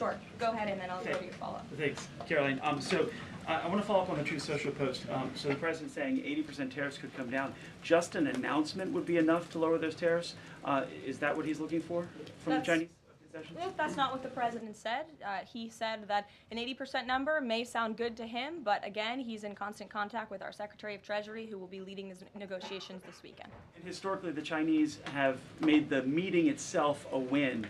Sure. Go ahead, and then I'll go to your follow-up. Thanks, Caroline. I want to follow up on the Truth Social post. So the president's saying 80% tariffs could come down. Just an announcement would be enough to lower those tariffs. Is that what he's looking for from the Chinese concessions? That's not what the president said. He said that an 80% number may sound good to him, but again, he's in constant contact with our Secretary of Treasury, who will be leading these negotiations this weekend. And historically, the Chinese have made the meeting itself a win.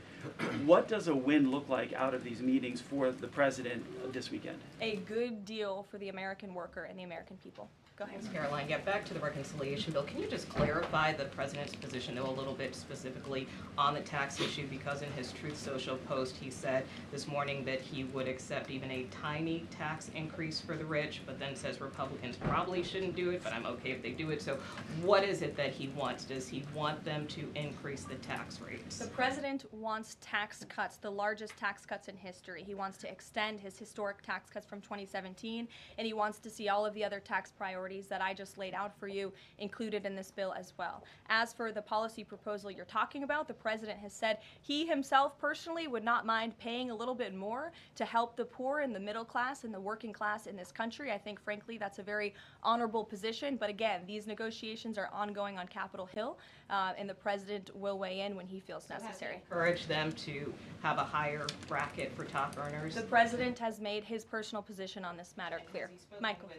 What does a win look like out of these meetings for the president this weekend? A good deal for the American worker and the American people. Go ahead. Thanks, Caroline. Yeah, back to the reconciliation bill. Can you just clarify the president's position, though, a little bit specifically on the tax issue? Because in his Truth Social post, he said this morning that he would accept even a tiny tax increase for the rich, but then says Republicans probably shouldn't do it, but I'm okay if they do it. So what is it that he wants? Does he want them to increase the tax rates? The president wants tax cuts, the largest tax cuts in history. He wants to extend his historic tax cuts from 2017, and he wants to see all of the other tax priorities that I just laid out for you included in this bill as well. As for the policy proposal you're talking about, the president has said he himself personally would not mind paying a little bit more to help the poor and the middle class and the working class in this country. I think, frankly, that's a very honorable position. But again, these negotiations are ongoing on Capitol Hill, and the president will weigh in when he feels necessary. Encourage them to have a higher bracket for top earners? The president has made his personal position on this matter clear. Michael.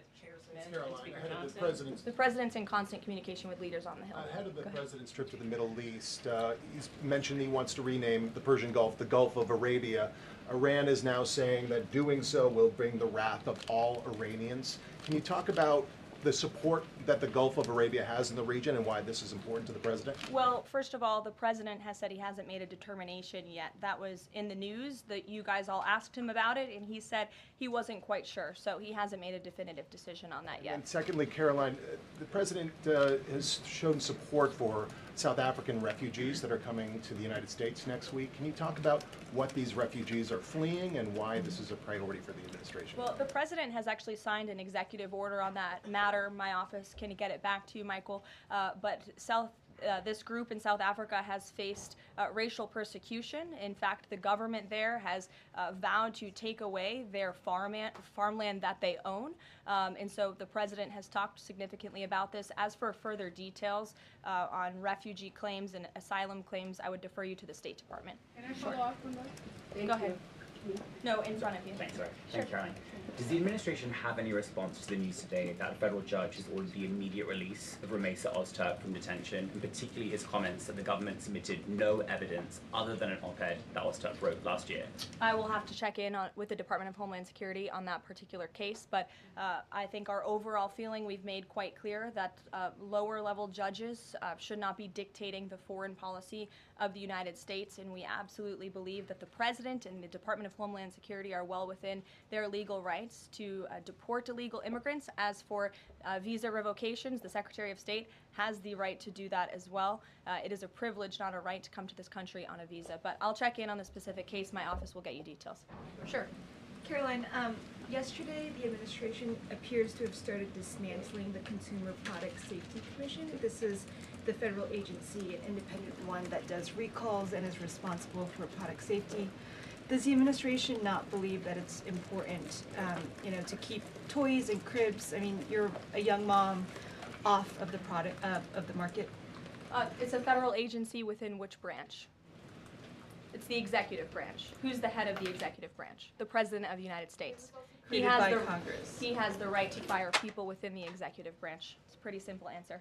The president's in constant communication with leaders on the Hill. Ahead of the president's trip to the Middle East, he's mentioned he wants to rename the Persian Gulf the Gulf of Arabia. Iran is now saying that doing so will bring the wrath of all Iranians. Can you talk about the support that the Gulf of Arabia has in the region and why this is important to the president? Well, first of all, the president has said he hasn't made a determination yet. That was in the news that you guys all asked him about it, and he said he wasn't quite sure. So he hasn't made a definitive decision on that yet. And secondly, Caroline, the president has shown support for South African refugees that are coming to the United States next week. Can you talk about what these refugees are fleeing and why this is a priority for the administration? Well, the president has actually signed an executive order on that matter. My office can get it back to you, Michael. But this group in South Africa has faced racial persecution. In fact, the government there has vowed to take away their farmland that they own. And so the president has talked significantly about this. As for further details on refugee claims and asylum claims, I would defer you to the State Department. Can I follow up on that? Go ahead. No, in front of you. Thanks, Caroline. Does the administration have any response to the news today that a federal judge has ordered the immediate release of Ramesa Ozturk from detention, and particularly his comments that the government submitted no evidence other than an op-ed that Ozturk wrote last year? I will have to check in with the Department of Homeland Security on that particular case, but I think our overall feeling, we've made quite clear that lower-level judges should not be dictating the foreign policy of the United States, and we absolutely believe that the President and the Department of Homeland Security are well within their legal rights to deport illegal immigrants. As for visa revocations, the Secretary of State has the right to do that as well. It is a privilege, not a right, to come to this country on a visa. But I'll check in on the specific case. My office will get you details. Sure. Caroline, yesterday the administration appears to have started dismantling the Consumer Product Safety Commission. This is the federal agency, an independent one that does recalls and is responsible for product safety. Does the administration not believe that it's important, to keep toys and cribs? I mean, you're a young mom, off of the of the market. It's a federal agency within which branch? It's the executive branch. Who's the head of the executive branch? The President of the United States. Created by Congress. He has the right to fire people within the executive branch. It's a pretty simple answer.